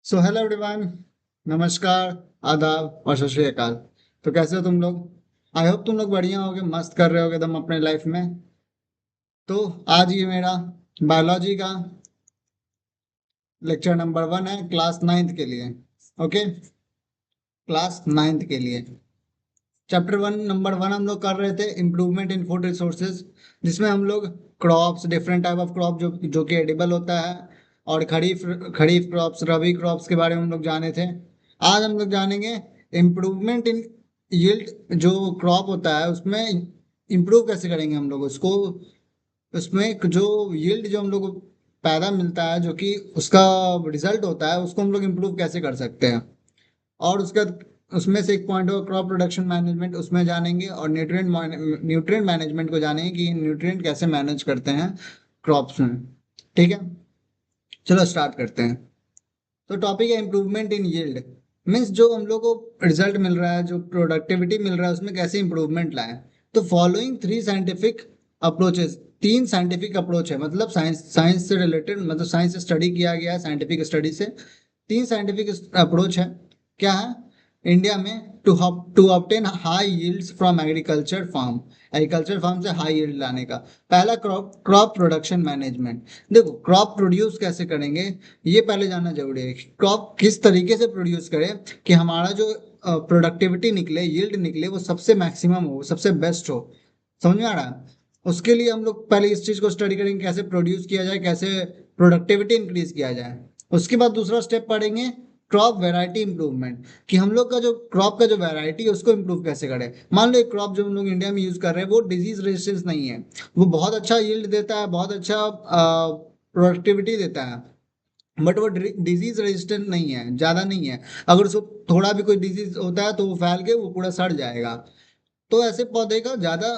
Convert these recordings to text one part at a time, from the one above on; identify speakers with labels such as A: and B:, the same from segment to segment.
A: So hello everyone. नमस्कार, आदाब और सत श्री अकाल। तो कैसे हो तुम लोग? आई होप तुम लोग बढ़िया होगे, मस्त कर रहे होगे एकदम अपने लाइफ में। तो आज ये मेरा बायोलॉजी का लेक्चर नंबर 1 है, क्लास 9th के लिए। ओके, क्लास 9th के लिए चैप्टर 1 नंबर 1 हम लोग कर रहे थे इम्प्रूवमेंट इन फूड रिसोर्सेज, जिसमें हम लोग crops, different type of crop जो जो कि एडिबल होता है, और खरीफ खरीफ क्रॉप्स, रबी क्रॉप्स के बारे में हम लोग जाने थे। आज हम लोग जानेंगे इम्प्रूवमेंट इन यील्ड। जो क्रॉप होता है उसमें इम्प्रूव कैसे करेंगे हम लोग उसको, उसमें जो यील्ड जो हम लोग को पैदा मिलता है, जो कि उसका रिजल्ट होता है, उसको हम लोग इम्प्रूव कैसे कर सकते हैं। और उसका उसमें से एक पॉइंट होगा क्रॉप प्रोडक्शन मैनेजमेंट, उसमें जानेंगे। और न्यूट्रिएंट मैनेजमेंट को जानेंगे कि न्यूट्रिएंट कैसे मैनेज करते हैं क्रॉप्स में। ठीक है, चलो स्टार्ट करते हैं। तो टॉपिक है इम्प्रूवमेंट इन यील्ड। मीन्स जो हम लोग को रिजल्ट मिल रहा है, जो प्रोडक्टिविटी मिल रहा है, उसमें कैसे इंप्रूवमेंट लाएं। तो following 3 scientific approaches, 3 scientific approach है, मतलब साइंस साइंस से रिलेटेड, मतलब साइंस से स्टडी किया गया है, साइंटिफिक स्टडी से 3 साइंटिफिक अप्रोच है। क्या है? इंडिया में to obtain high yields from agriculture farm, agriculture farm से हाई यील्ड लाने का। पहला क्रॉप क्रॉप प्रोडक्शन मैनेजमेंट। देखो, क्रॉप प्रोड्यूस कैसे करेंगे ये पहले जानना जरूरी है। क्रॉप किस तरीके से प्रोड्यूस करें कि हमारा जो प्रोडक्टिविटी निकले, यील्ड निकले, वो सबसे मैक्सिमम हो, सबसे बेस्ट हो। समझ में आ रहा है? उसके लिए हम लोग पहले इस चीज को स्टडी करेंगे, कैसे प्रोड्यूस किया जाए, कैसे प्रोडक्टिविटी इंक्रीज किया जाए। उसके बाद दूसरा स्टेप पढ़ेंगे क्रॉप वैरायटी इंप्रूवमेंट, कि हम लोग का जो क्रॉप का जो वैरायटी है उसको इम्प्रूव कैसे करें। मान लो एक क्रॉप जो हम लोग इंडिया में यूज कर रहे हैं वो डिजीज रेजिस्टेंस नहीं है, वो बहुत अच्छा यील्ड देता है, बहुत अच्छा प्रोडक्टिविटी देता है, बट वो डिजीज रेजिस्टेंट नहीं है, ज्यादा नहीं है। अगर उसको थोड़ा भी कोई डिजीज होता है तो वो फैल के वो पूरा सड़ जाएगा। तो ऐसे पौधे का ज्यादा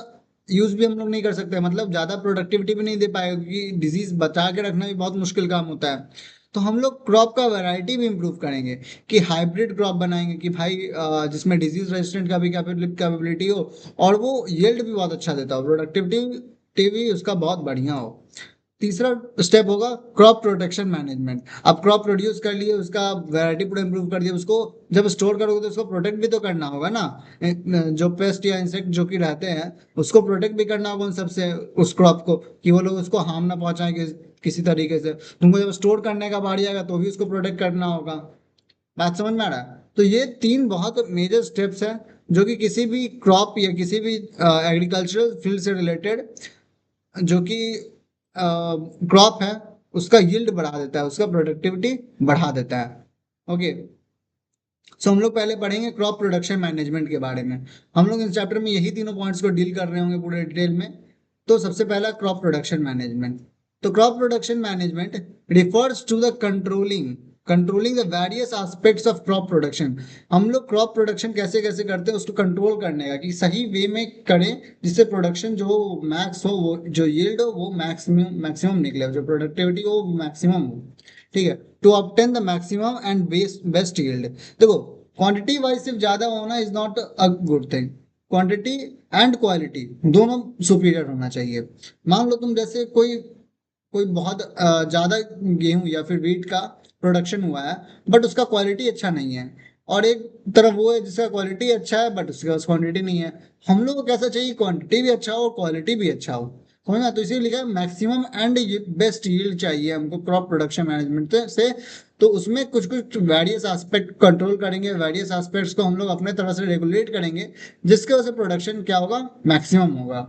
A: यूज भी हम लोग नहीं कर सकते, मतलब ज्यादा प्रोडक्टिविटी भी नहीं दे पाएगा, क्योंकि डिजीज बचा के रखना भी बहुत मुश्किल काम होता है। तो हम लोग क्रॉप का वैरायटी भी इम्प्रूव करेंगे, कि हाइब्रिड क्रॉप बनाएंगे, कि भाई जिसमें डिजीज रेजिस्टेंट का भी कैपेबिलिटी हो, और वो यील्ड भी बहुत अच्छा देता हो, प्रोडक्टिविटी भी उसका बहुत बढ़िया हो। तीसरा स्टेप होगा क्रॉप प्रोटेक्शन मैनेजमेंट। अब क्रॉप प्रोड्यूस कर लिए, उसका वैरायटी पूरा इंप्रूव कर दिया, उसको जब स्टोर करोगे तो उसको प्रोटेक्ट भी तो करना होगा ना। जो पेस्ट या इंसेक्ट जो कि रहते हैं, उसको प्रोटेक्ट भी करना होगा उन सबसे, उस क्रॉप को, कि वो लोग उसको हार्म ना पहुंचाए किसी तरीके से। तुमको जब स्टोर करने का बारी आएगा तो भी उसको प्रोटेक्ट करना होगा। बात समझ में आ रहा है? तो ये 3 बहुत मेजर स्टेप्स हैं, जो कि किसी भी क्रॉप या किसी भी एग्रीकल्चरल फील्ड से रिलेटेड, जो कि क्रॉप है, उसका यील्ड बढ़ा देता है, उसका प्रोडक्टिविटी बढ़ा देता है। ओके, सो हम लोग पहले पढ़ेंगे क्रॉप प्रोडक्शन मैनेजमेंट के बारे में। हम लोग इस चैप्टर में यही तीनों पॉइंट्स को डील कर रहे होंगे पूरे डिटेल में। तो सबसे पहला क्रॉप प्रोडक्शन मैनेजमेंट। तो crop production management refers to the controlling the various aspects of crop production. हम लोग क्रॉप प्रोडक्शन कैसे कैसे करते हैं उसको कंट्रोल करने का, कि सही वे में करें, जिससे प्रोडक्शन जो मैक्स हो, वो जो यील्ड हो वो मैक्सिमम मैक्सिमम निकले, जो प्रोडक्टिविटी हो वो मैक्सिमम हो। ठीक है, to obtain the maximum and best yield. देखो, क्वांटिटी वाइज सिर्फ ज्यादा होना is not a good thing, quantity and quality दोनों सुपीरियर होना चाहिए। मान लो तुम जैसे कोई कोई बहुत ज्यादा गेहूं या फिर वीट का प्रोडक्शन हुआ है, बट उसका क्वालिटी अच्छा नहीं है। और एक तरफ वो है जिसका क्वालिटी अच्छा है बट उसके पास क्वांटिटी नहीं है। हम लोग को कैसा चाहिए, क्वांटिटी भी अच्छा हो, क्वालिटी भी अच्छा हो। समझना? तो इसीलिए लिखा है मैक्सिमम एंड बेस्ट यील्ड चाहिए हमको क्रॉप प्रोडक्शन मैनेजमेंट से। तो उसमें कुछ कुछ वेरियस एस्पेक्ट कंट्रोल करेंगे, वेरियस एस्पेक्ट्स को हम लोग अपने तरह से रेगुलेट करेंगे, जिसके वजह से प्रोडक्शन क्या होगा, मैक्सिमम होगा।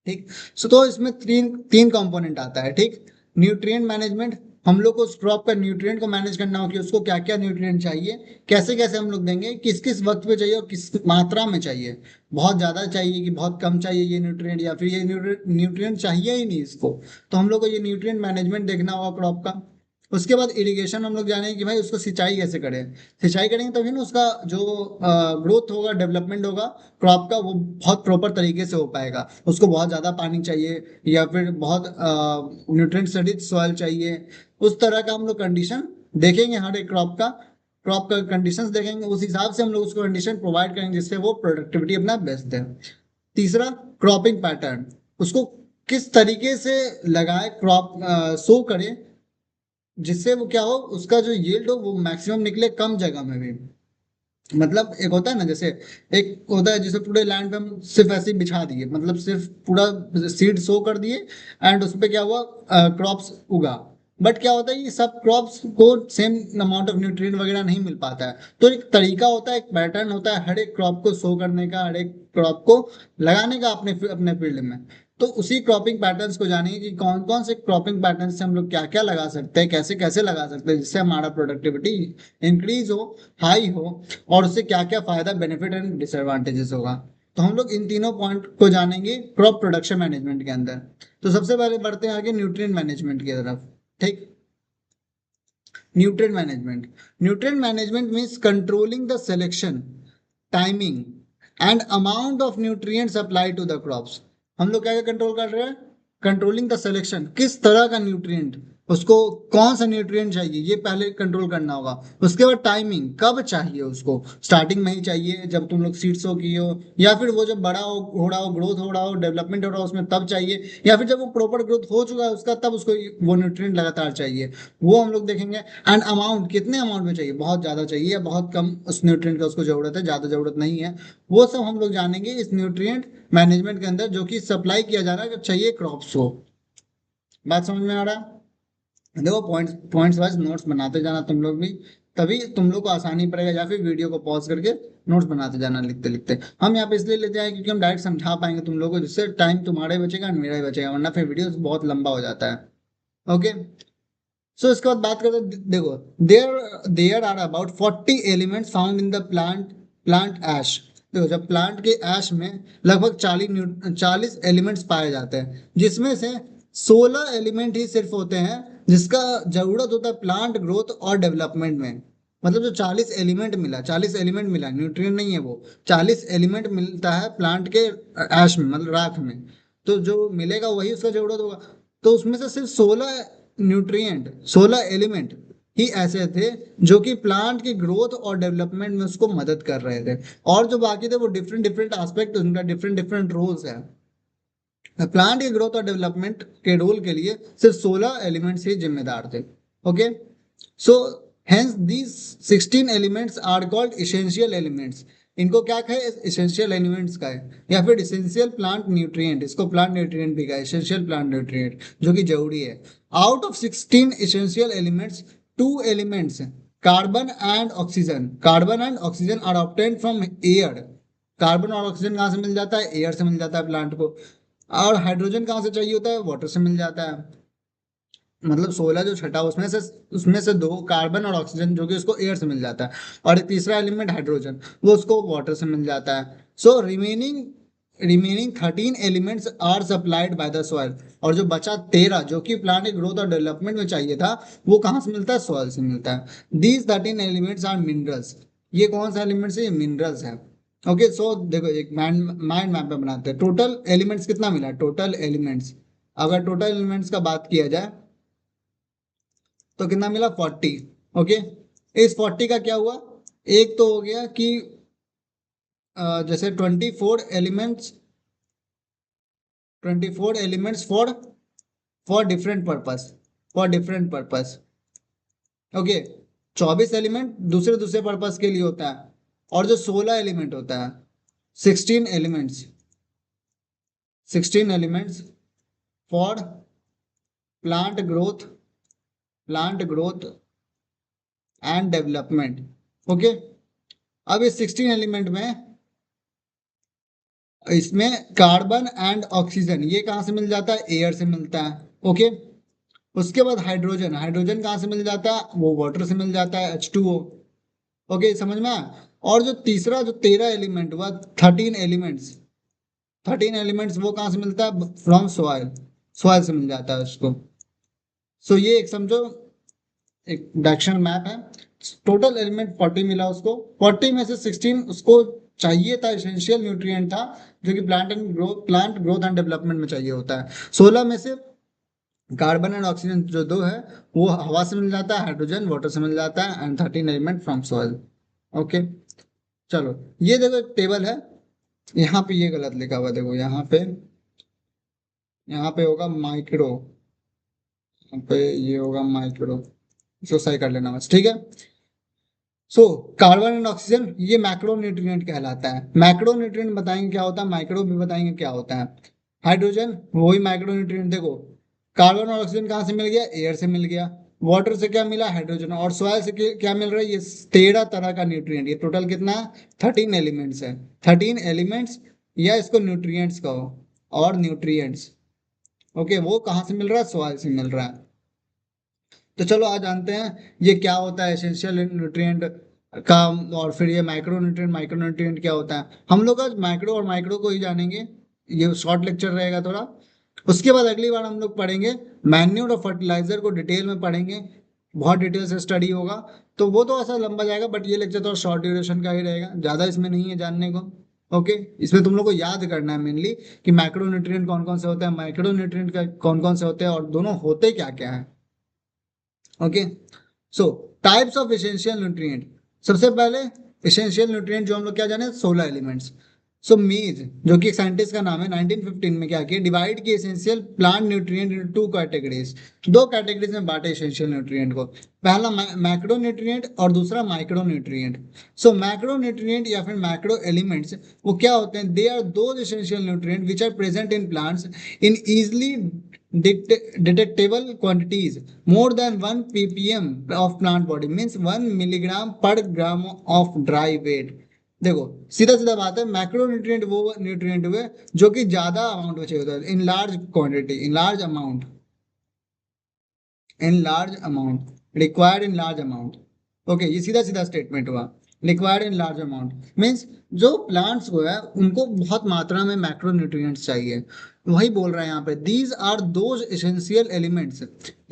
A: ठीक। सो तो इसमें तीन तीन कंपोनेंट आता है। ठीक, न्यूट्रिएंट मैनेजमेंट, हम लोग को उस क्रॉप का न्यूट्रिएंट को मैनेज करना हो, कि उसको क्या क्या न्यूट्रिएंट चाहिए, कैसे कैसे हम लोग देंगे, किस किस वक्त पे चाहिए और किस मात्रा में चाहिए। बहुत ज्यादा चाहिए कि बहुत कम चाहिए ये न्यूट्रिएंट, या फिर ये न्यूट्रिएंट चाहिए ही नहीं इसको। तो हम लोग को ये न्यूट्रिएंट मैनेजमेंट देखना होगा क्रॉप का। उसके बाद इरिगेशन हम लोग जानेंगे कि भाई उसको सिंचाई कैसे करें। सिंचाई करेंगे तभी ना उसका जो ग्रोथ होगा, डेवलपमेंट होगा क्रॉप का, वो बहुत प्रॉपर तरीके से हो पाएगा। उसको बहुत ज्यादा पानी चाहिए, या फिर बहुत न्यूट्रिएंट रिच सॉइल चाहिए। उस तरह का हम लोग कंडीशन देखेंगे हर एक क्रॉप का कंडीशंस देखेंगे, उस हिसाब से हम लोग उसको कंडीशन प्रोवाइड करेंगे जिससे वो प्रोडक्टिविटी अपना बेस्ट दे। तीसरा, क्रॉपिंग पैटर्न, उसको किस तरीके से लगाए, क्रॉप शो करें जिससे वो क्या हो, उसका जो यील्ड हो वो मैक्सिमम निकले कम जगह में भी। मतलब एक होता है ना, जैसे एक होता है जैसे पूरे लैंड पे हम सिर्फ ऐसे ही बिछा दिए, मतलब सिर्फ पूरा सीड सो कर दिए एंड उस पे क्या हुआ, क्रॉप्स उगा। बट क्या होता है, ये सब क्रॉप्स को सेम अमाउंट ऑफ न्यूट्रिएंट वगैरह नहीं मिल पाता है। तो एक तरीका होता है, एक पैटर्न होता है हर एक क्रॉप को सो करने का, हर एक क्रॉप को लगाने का अपने अपने फील्ड में। तो उसी क्रॉपिंग पैटर्न्स को जानिए कि कौन कौन से क्रॉपिंग पैटर्न से हम लोग क्या क्या लगा सकते हैं, कैसे कैसे लगा सकते हैं, जिससे हमारा प्रोडक्टिविटी इंक्रीज हो, हाई हो, और उससे क्या क्या फायदा, बेनिफिट एंड डिसएडवांटेजेस होगा। तो हम लोग इन तीनों पॉइंट को जानेंगे क्रॉप प्रोडक्शन मैनेजमेंट के अंदर। तो सबसे पहले बढ़ते हैं आगे न्यूट्रिएंट मैनेजमेंट की तरफ। ठीक। Nutrient management, nutrient management means controlling the selection, timing and amount of nutrients apply to the crops. हम लोग क्या क्या कंट्रोल कर रहे हैं, कंट्रोलिंग द सिलेक्शन, किस तरह का न्यूट्रिएंट, उसको कौन सा न्यूट्रिएंट चाहिए ये पहले कंट्रोल करना होगा। उसके बाद टाइमिंग, कब चाहिए उसको, स्टार्टिंग में ही चाहिए जब तुम लोग सीड्स हो की हो, या फिर वो जब बड़ा हो रहा हो, ग्रोथ हो रहा हो, डेवलपमेंट हो रहा हो उसमें तब चाहिए, या फिर जब वो प्रॉपर ग्रोथ हो चुका है उसका तब उसको वो न्यूट्रिएंट लगातार चाहिए, वो हम लोग देखेंगे। एंड अमाउंट, कितने अमाउंट में चाहिए, बहुत ज्यादा चाहिए या बहुत कम उस न्यूट्रिएंट का उसको जरूरत है, ज्यादा जरूरत नहीं है, वो सब हम लोग जानेंगे इस न्यूट्रिएंट मैनेजमेंट के अंदर, जो कि सप्लाई किया जा रहा है जब चाहिए क्रॉप्स को। बात समझ में आ रहा है? देखो पॉइंट्स पॉइंट्स वाइज नोट्स बनाते जाना तुम लोग भी, तभी तुम लोग को आसानी पड़ेगा, या फिर वीडियो को पॉज करके नोट्स बनाते जाना लिखते लिखते। हम यहाँ पे इसलिए लेते हैं क्योंकि हम डायरेक्ट समझा पाएंगे तुम लोगों को, जिससे टाइम तुम्हारा ही बचेगा और मेरा ही बचेगा, वरना फिर वीडियो बहुत लंबा हो जाता है। ओके। सो इसके बाद बात करते हैं, देखो there there are about 40 elements found in the plant ash. देखो जब प्लांट के ऐश में लगभग 40 एलिमेंट्स पाए जाते हैं, जिसमें से 16 एलिमेंट ही सिर्फ होते हैं जिसका जरूरत होता है प्लांट ग्रोथ और डेवलपमेंट में। मतलब जो 40 एलिमेंट मिला, न्यूट्रिएंट नहीं है वो, 40 एलिमेंट मिलता है प्लांट के ऐश में, मतलब राख में। तो जो मिलेगा वही उसका जरूरत होगा। तो उसमें से सिर्फ 16 एलिमेंट ही ऐसे थे जो कि प्लांट की ग्रोथ और डेवलपमेंट में उसको मदद कर रहे थे। और जो बाकी थे वो डिफरेंट डिफरेंट एस्पेक्ट, उनका डिफरेंट डिफरेंट रोल्स है। प्लांट की ग्रोथ और डेवलपमेंट के रोल के लिए सिर्फ 16 एलिमेंट्स ही जिम्मेदार थे। Okay. So hence these 16 elements are called essential elements. इनको क्या कहे, इसेंशियल एलिमेंट्स का है, या फिर इसेंशियल प्लांट न्यूट्रिएंट, इसको प्लांट न्यूट्रिएंट भी कहा है, इसेंशियल प्लांट न्यूट्रिएंट जो कि जरूरी है। Out of 16 elements, 2 elements, carbon and oxygen are obtained from air. Carbon और ऑक्सीजन कहाँ से मिल जाता है, एयर से मिल जाता है प्लांट को। और हाइड्रोजन कहाँ से चाहिए होता है, वाटर से मिल जाता है। मतलब 16 जो छठा, उसमें से दो कार्बन और ऑक्सीजन जो कि उसको एयर से मिल जाता है, और एक तीसरा एलिमेंट हाइड्रोजन, वो उसको वाटर से मिल जाता है। So remaining 13 elements are supplied by the soil. और जो बचा 13 जो कि प्लांट ग्रोथ और डेवलपमेंट में चाहिए था, वो कहाँ से मिलता है, सॉइल से मिलता है। These 13 elements are minerals. ये कौन सा एलिमेंट्स है, ये मिनरल्स है। ओके। सो देखो एक माइंड मैप में बनाते हैं, टोटल एलिमेंट्स कितना मिला, टोटल एलिमेंट्स, अगर टोटल एलिमेंट्स का बात किया जाए तो कितना मिला, 40। ओके। इस 40 का क्या हुआ, एक तो हो गया कि जैसे 24 elements for different purpose, for different purpose. Okay. 24 element दूसरे दूसरे पर्पस के लिए होता है, और जो 16 एलिमेंट होता है, 16 elements, 16 elements for plant growth, plant growth and development. Okay. अब इस 16 एलिमेंट में, इसमें कार्बन एंड ऑक्सीजन ये कहाँ से मिल जाता है, एयर से मिलता है। ओके। उसके बाद हाइड्रोजन, हाइड्रोजन कहाँ से मिल जाता है, वो वाटर से मिल जाता है, H2O। ओके, समझ में आया? और जो तीसरा जो 13 एलिमेंट हुआ, 13 एलिमेंट्स, 13 एलिमेंट्स वो कहाँ से मिलता है, फ्रॉम सॉइल, सॉइल से मिल जाता है उसको। सो ये एक समझो, एक डायरेक्शन मैप है। टोटल एलिमेंट 40 मिला उसको, 40 में से 16 उसको चाहिए था, इसेंशियल न्यूट्रिएंट था, जो कि प्लांट ग्रोथ एंड डेवलपमेंट में चाहिए होता है। 16 में से कार्बन एंड ऑक्सीजन जो दो है वो हवा से मिल जाता है, हाइड्रोजन वाटर से मिल जाता है, and 13 element from soil. Okay. चलो ये देखो एक टेबल है, यहाँ पे ये गलत लिखा हुआ है, देखो यहाँ पे होगा माइक्रो, यहाँ पे ये होगा माइक्रो। इसको सही कर लेना बस, ठीक है। सो कार्बन एंड ऑक्सीजन ये मैक्रो न्यूट्रिएंट कहलाता है। मैक्रो न्यूट्रिएंट बताएंगे क्या होता है, माइक्रो भी बताएंगे क्या होता है। हाइड्रोजन वही मैक्रो न्यूट्रिएंट। देखो कार्बन और ऑक्सीजन कहाँ से मिल गया, एयर से मिल गया। वाटर से क्या मिला, हाइड्रोजन। और सॉइल से क्या मिल रहा है, ये 13 तरह का न्यूट्रिएंट। ये टोटल कितना है, 13 एलिमेंट्स है। 13 एलिमेंट्स या इसको न्यूट्रिएंट्स कहो, और न्यूट्रिएंट्स। ओके, वो कहाँ से मिल रहा है, सॉइल से मिल रहा है। तो चलो आज जानते हैं ये क्या होता है एसेंशियल न्यूट्रिएंट का, और फिर ये माइक्रो न्यूट्रिएंट क्या होता है। हम लोग आज माइक्रो और माइक्रो को ही जानेंगे, ये शॉर्ट लेक्चर रहेगा थोड़ा। उसके बाद अगली बार हम लोग पढ़ेंगे मैन्योर और फर्टिलाइजर को डिटेल में पढ़ेंगे, बहुत डिटेल से स्टडी होगा। तो वो तो ऐसा लंबा जाएगा, बट ये लेक्चर तो शॉर्ट ड्यूरेशन का ही रहेगा, ज़्यादा इसमें नहीं है जानने को। ओके, इसमें तुम लोग को याद करना है मेनली कि मैक्रो न्यूट्रिएंट कौन कौन से होते हैं, माइक्रो न्यूट्रिएंट का कौन कौन से होते हैं, और दोनों होते क्या क्या है। Okay, so types of essential nutrient. सबसे पहले एसेंशियल न्यूट्रिएंट जो हम लोग क्या जाने, 16 एलिमेंट्स। सो मीज जो कि एक साइंटिस्ट का नाम है, 1915 में क्या किया, डिवाइड किया essential plant nutrient into two categories. दो कैटेगरीज में बांटे एसेंशियल न्यूट्रिएंट को, पहला मैक्रो न्यूट्रिएंट और दूसरा micro nutrient. So macro nutrient या फिर मैक्रो एलिमेंट्स वो क्या होते हैं, they are those essential nutrient which are present in plants in easily detectable quantities more than 1 ppm of plant body, means 1 milligram per gram of dry weight। देखो सीधा सीधा बात है, मैक्रो न्यूट्रिएंट वो न्यूट्रिएंट हुए जो कि ज्यादा अमाउंट में चाहिए होता है, इन large quantity, in large amount, in large amount, required in large amount. Okay, ये सीधा सीधा स्टेटमेंट हुआ, required in large amount means जो प्लांट्स को है उनको बहुत मात्रा में मैक्रो न्यूट्रिएंट्स चाहिए। वही बोल रहा है यहाँ पे, these are those essential elements.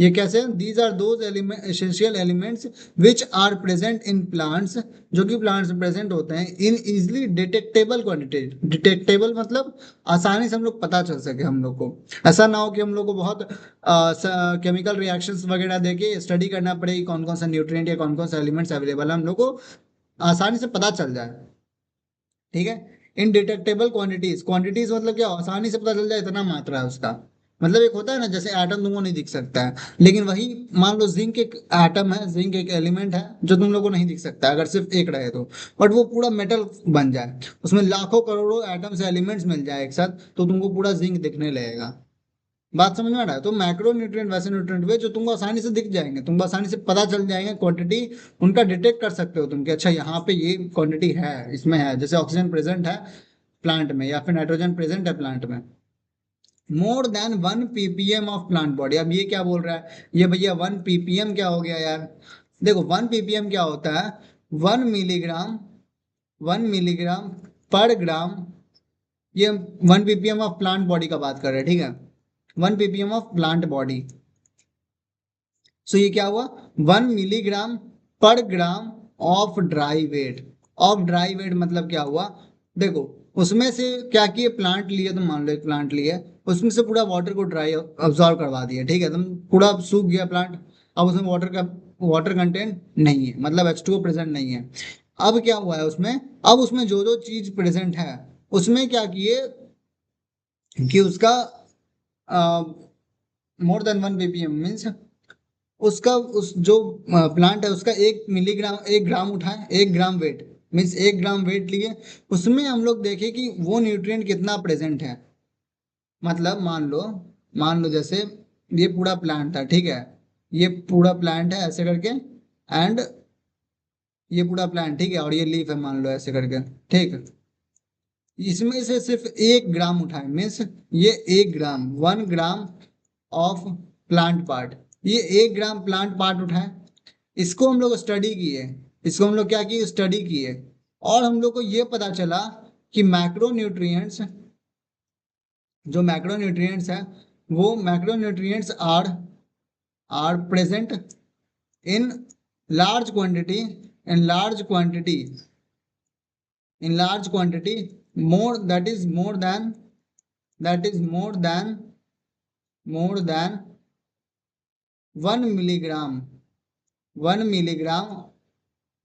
A: ये कैसे, these are those element essential elements which are present in plants, जो कि प्लांट्स में प्रेजेंट होते हैं in easily detectable quantity. Detectable मतलब आसानी से हम लोग पता चल सके हम लोग को। ऐसा ना हो कि हम लोग को बहुत केमिकल रिएक्शंस वगैरह देके स्टडी करना पड़े कि कौन कौन सा न्यूट्रिएंट या कौन कौन सा एलिमेंट्स अवेलेबल है, हम लोग को आसानी से पता चल जाए। ठीक है, इन डिटेक्टेबल क्वांटिटीज, क्वांटिटीज मतलब क्या, आसानी से पता चल जाए इतना मात्रा है उसका। मतलब एक होता है ना, जैसे एटम तुमको नहीं दिख सकता है, लेकिन वही मान लो जिंक एक एटम है, जिंक एक एलिमेंट है जो तुम लोग को नहीं दिख सकता है अगर सिर्फ एक रहे तो, बट वो पूरा मेटल बन जाए, उसमें लाखों करोड़ों एटम्स एलिमेंट्स मिल जाए एक साथ, तो तुमको पूरा जिंक दिखने लगेगा। बात समझ में आ रहा है। तो मैक्रो न्यूट्रिएंट वैसे न्यूट्रिएंट हुए जो तुमको आसानी से दिख जाएंगे, तुमको आसानी से पता चल जाएंगे क्वांटिटी, उनका डिटेक्ट कर सकते हो तुम कि अच्छा यहाँ पे ये क्वांटिटी है, इसमें है, जैसे ऑक्सीजन प्रेजेंट है प्लांट में या फिर नाइट्रोजन प्रेजेंट है प्लांट में। मोर than 1 ppm of plant body. अब ये क्या बोल रहा है, ये भैया 1 ppm क्या हो गया यार। देखो 1 ppm क्या होता है, 1 मिलीग्राम, 1 मिलीग्राम पर ग्राम। ये 1 ppm ऑफ प्लांट बॉडी का बात कर रहे हैं, ठीक है, 1 ppm of plant body. So ये क्या हुआ, 1 milligram per gram of dry weight. Of dry weight मतलब क्या हुआ, देखो उसमें से क्या किए, प्लांट लिए, तो मान लो एक प्लांट लिए, उसमें से पूरा वाटर को ड्राई अब्सॉर्ब करवा दिया, ठीक है, एकदम पूरा सूख गया प्लांट। अब उसमें वाटर कंटेंट नहीं है, मतलब H2O प्रेजेंट नहीं है। अब क्या हुआ है उसमें, अब उसमें जो जो चीज प्रेजेंट है उसमें क्या किए कि उसका मोर देन 1 ppm मीन्स उसका, उस जो प्लांट है उसका 1 मिलीग्राम, 1 ग्राम उठाए, 1 gram weight means 1 gram weight लिए, उसमें हम लोग देखें कि वो न्यूट्रिएंट कितना प्रेजेंट है। मतलब मान लो जैसे ये पूरा प्लांट था, ठीक है, ये पूरा प्लांट है ऐसे करके, एंड ये पूरा प्लांट, ठीक है, और ये लीफ है मान लो ऐसे करके, ठीक है, इसमें से सिर्फ 1 ग्राम उठाए मीन्स ये 1 ग्राम, 1 ग्राम ऑफ प्लांट पार्ट, ये 1 ग्राम प्लांट पार्ट उठाए, इसको हम लोग स्टडी किए, इसको हम लोग क्या किए, स्टडी किए, और हम लोग को ये पता चला कि मैक्रोन्यूट्रिएंट्स, जो मैक्रोन्यूट्रिएंट्स है, वो macronutrients are present in large quantity, in large quantity, in large quantity, more that is more than, that is more than 1 milligram, 1 milligram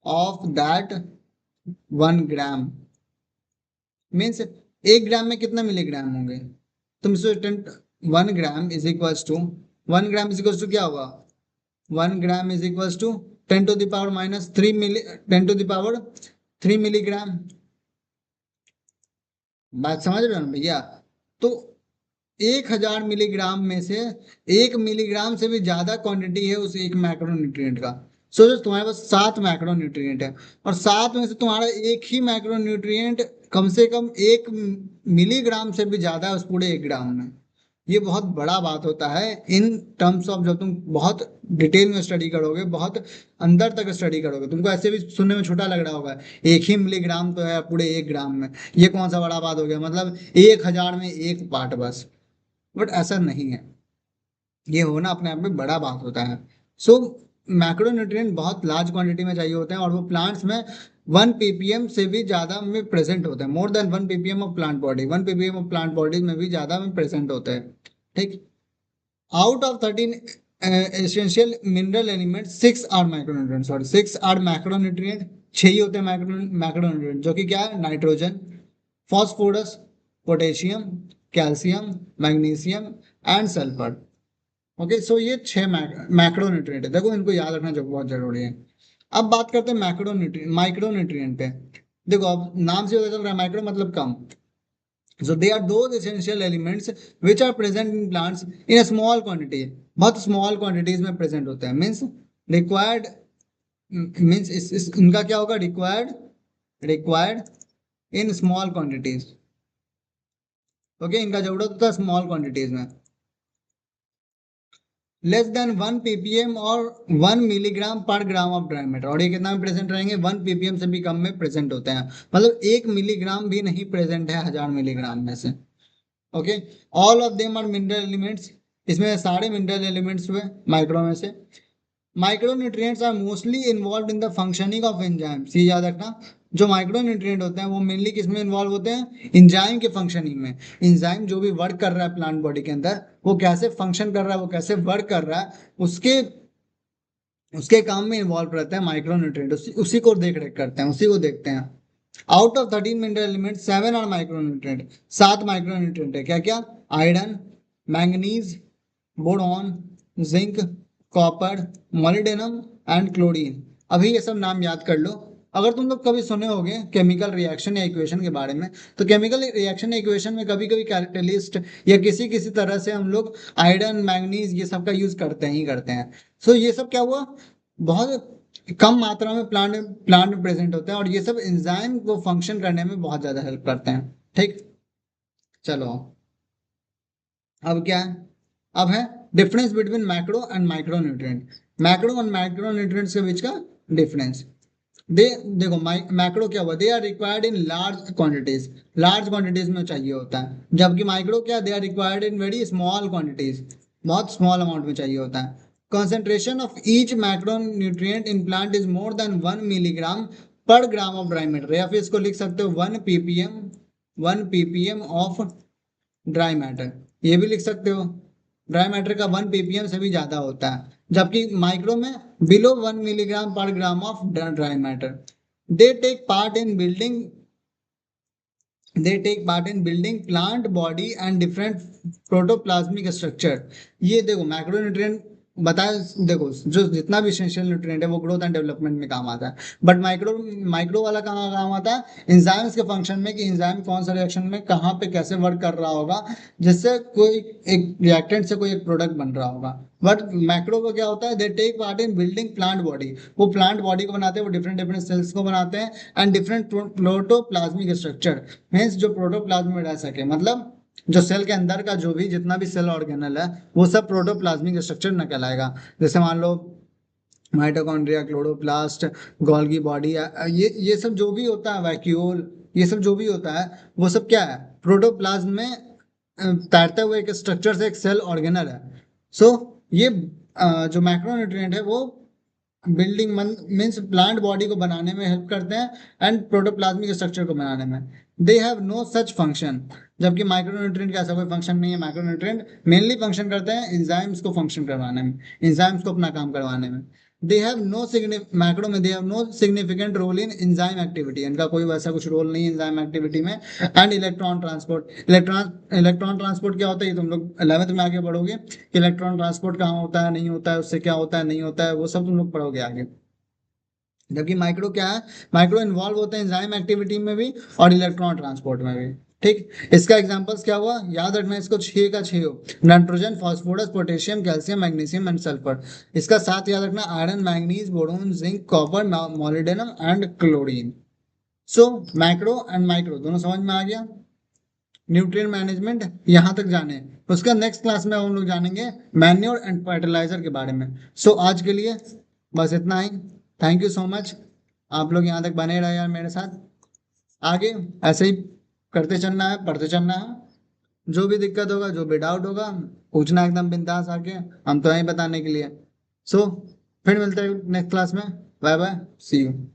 A: of that 1 gram means 1 gram में कितना मिलीग्राम होंगे, तुम student, 1 gram is equals to, 1 gram is equals to क्या होगा, 1 gram is equals to 10⁻³ milligram. बात समझ रहे हो ना भैया? तो 1000 मिलीग्राम में से 1 मिलीग्राम से भी ज्यादा क्वांटिटी है उस एक मैक्रोन्यूट्रिएंट का। सोचो तुम्हारे पास 7 मैक्रोन्यूट्रिएंट है, और 7 में से तुम्हारा एक ही मैक्रोन्यूट्रिएंट कम से कम 1 मिलीग्राम से भी ज्यादा है उस पूरे 1 ग्राम में। ये बहुत बड़ा बात होता है इन टर्म्स ऑफ, जब तुम बहुत डिटेल में स्टडी करोगे, बहुत अंदर तक स्टडी करोगे, तुमको ऐसे भी सुनने में छोटा लग रहा होगा, 1 ही मिलीग्राम तो है पूरे 1 ग्राम में, ये कौन सा बड़ा बात हो गया, मतलब 1000 में एक पार्ट बस। बट ऐसा नहीं है, ये होना अपने आप में बड़ा बात होता है। सो मैक्रोन्यूट्रिएंट बहुत लार्ज क्वांटिटी में चाहिए होते हैं, और वो प्लांट्स में 1 ppm से भी ज्यादा में प्रेजेंट होते हैं। More than 1 ppm of plant body, 1 ppm of plant body में भी ज्यादा में प्रेजेंट होते हैं। ठीक। Out of 13 essential mineral element, 6 are micronutrient, sorry 6 are macronutrient. 6 ही होते हैं मैक्रोन्यूट्रिएंट, जो कि क्या है, nitrogen, phosphorus, potassium, calcium, magnesium and sulphur. Okay, so ये 6 मैक्रोन्यूट्रिएंट है, देखो इनको याद रखना जो बहुत जरूरी है। अब बात करते हैं माइक्रोन्यूट्रिएंट पे। देखो अब नाम से पता चल रहा है, माइक्रो मतलब कम। So they are those essential elements which are present in plants in a small quantity, बहुत small quantities में present होते हैं। means required, means इनका क्या होगा, required in small quantities। Okay, इनका जरूरत होता है स्मॉल क्वांटिटीज में। लेस देन 1 ppm और 1 milligram per gram of dry matter, और ये कितना में प्रेजेंट रहेंगे, 1 ppm से भी कम में प्रेजेंट होते हैं, मतलब 1 मिलीग्राम भी नहीं प्रेजेंट है 1000 मिलीग्राम में से। Okay, all of them are mineral elements, इसमें सारे मिनरल एलिमेंट्स हुए माइक्रो में से। Micronutrients are mostly involve in the functioning of enzymes, ये याद रखना, जो माइक्रोन्यूट्रिएंट होते हैं वो मेनली किसमें इन्वॉल्व होते हैं, एंजाइम के फंक्शनिंग में। एंजाइम जो भी वर्क कर रहा है प्लांट बॉडी के अंदर, वो कैसे फंक्शन कर रहा है, वो कैसे वर्क कर रहा है, उसके उसके काम में इन्वॉल्व रहते हैं माइक्रोन्यूट्रिएंट, उसी को देख रेख करते हैं, उसी को देखते हैं। Out of 13 mineral element 7 are micronutrient, 7 micronutrient है। क्या क्या, iron, manganese, boron, zinc, copper, molybdenum and chlorine. अभी ये सब नाम याद कर लो। अगर तुम लोग कभी सुने होगे केमिकल रिएक्शन या इक्वेशन के बारे में, तो केमिकल रिएक्शन या इक्वेशन में कभी कभी कैटेलिस्ट या किसी किसी तरह से हम लोग आयरन, मैंगनीज ये सब का यूज करते ही करते हैं। सो ये सब क्या हुआ, बहुत कम मात्रा में प्लांट में प्रेजेंट होते हैं, और ये सब एंजाइम को फंक्शन करने में बहुत ज्यादा हेल्प करते हैं। ठीक, चलो अब क्या है, अब है difference between macro and micro nutrient. Macro और माइक्रो न्यूट्रिएंट्स के बीच का डिफरेंस। दे देखो, मैक्रो क्या हुआ, they are required in large quantities, large quantities में चाहिए होता है, जबकि माइक्रो क्या, they are required in very small quantities, बहुत स्मॉल अमाउंट में चाहिए होता है। concentration of each macronutrient in plant is more than 1 mg/g of dry matter, या फिर इसको लिख सकते हो 1 ppm ऑफ ड्राई मैटर, ये भी लिख सकते हो। ड्राई मैटर का 1 ppm से भी ज्यादा होता है, जबकि माइक्रो में below 1 mg/g of dry matter. They take part in building plant body and different protoplasmic structure। ये देखो मैक्रोन्यूट्रिएंट बताया, देखो जो जितना भी एसेंशियल न्यूट्रिएंट है वो ग्रोथ एंड डेवलपमेंट में काम आता है, बट माइक्रो वाला कहाँ काम आता है, एंजाइम्स के फंक्शन में, कि एंजाइम कौन सा रिएक्शन में कहाँ पे कैसे वर्क कर रहा होगा, जिससे कोई एक रिएक्टेंट से कोई एक प्रोडक्ट बन रहा होगा। बट मैक्रो को क्या होता है, they take part in building plant body, वो प्लांट बॉडी को बनाते हैं, वो डिफरेंट डिफरेंट सेल्स को बनाते हैं, and different protoplasmic structure, means जो प्रोटोप्लाज्म में रह सके, मतलब जो सेल के अंदर का जो भी जितना भी सेल ऑर्गेनल है वो सब प्रोटोप्लाज्मिक स्ट्रक्चर न कहलाएगा। जैसे मान लो माइटोकॉन्ड्रिया, क्लोरोप्लास्ट, गोल्गी बॉडी, ये सब जो भी होता है, वैक्यूल, ये सब जो भी होता है वो सब क्या है, प्रोटोप्लाज्म में तैरते हुए एक स्ट्रक्चर से एक सेल ऑर्गेनल है। सो ये जो मैक्रोन्यूट्रिएंट है वो बिल्डिंग मीन्स प्लांट बॉडी को बनाने में हेल्प करते हैं एंड प्रोटोप्लाज्मिक स्ट्रक्चर को बनाने में। They have no such function, जबकि माइक्रोन्यूट्रिएंट का ऐसा कोई फंक्शन नहीं है। माइक्रोन्यूट्रिएंट मेनली फंक्शन करते हैं एंजाइम्स को फंक्शन करवाने में, एंजाइम्स को अपना काम करवाने में। दे हैव नो मैक्रो में they have no significant role in enzyme activity, इनका कोई वैसा कुछ रोल नहीं है एंजाइम एक्टिविटी में। एंड इलेक्ट्रॉन ट्रांसपोर्ट क्या होता है, ये तुम लोग 11th में आगे पढ़ोगे कि इलेक्ट्रॉन ट्रांसपोर्ट कहाँ होता है, नहीं होता है, उससे क्या होता है, नहीं होता है, वो सब तुम लोग पढ़ोगे आगे। जबकि माइक्रो क्या है, माइक्रो इन्वॉल्व होते हैं एंजाइम एक्टिविटी में भी और इलेक्ट्रॉन ट्रांसपोर्ट में भी। ठीक, इसका एग्जांपल्स क्या हुआ, याद रखना इसको, 6 का 6 हो, nitrogen, phosphorus, potassium, calcium, magnesium and sulphur. इसका साथ याद रखना, iron, manganese, boron, zinc, copper, molybdenum and chlorine. So macro and micro दोनों समझ में आ गया। न्यूट्रिएंट मैनेजमेंट यहाँ तक जाने, उसका नेक्स्ट क्लास में हम लोग जानेंगे मैन्योर एंड फर्टिलाइजर के बारे में। सो आज के लिए बस इतना ही। थैंक यू सो मच, आप लोग यहाँ तक बने रहे यार मेरे साथ। आगे ऐसे ही करते चलना है, पढ़ते चलना है। जो भी दिक्कत होगा, जो भी डाउट होगा, पूछना एकदम बिंदास आके, हम तो यहीं बताने के लिए। सो फिर मिलते हैं नेक्स्ट क्लास में। Bye bye, see you.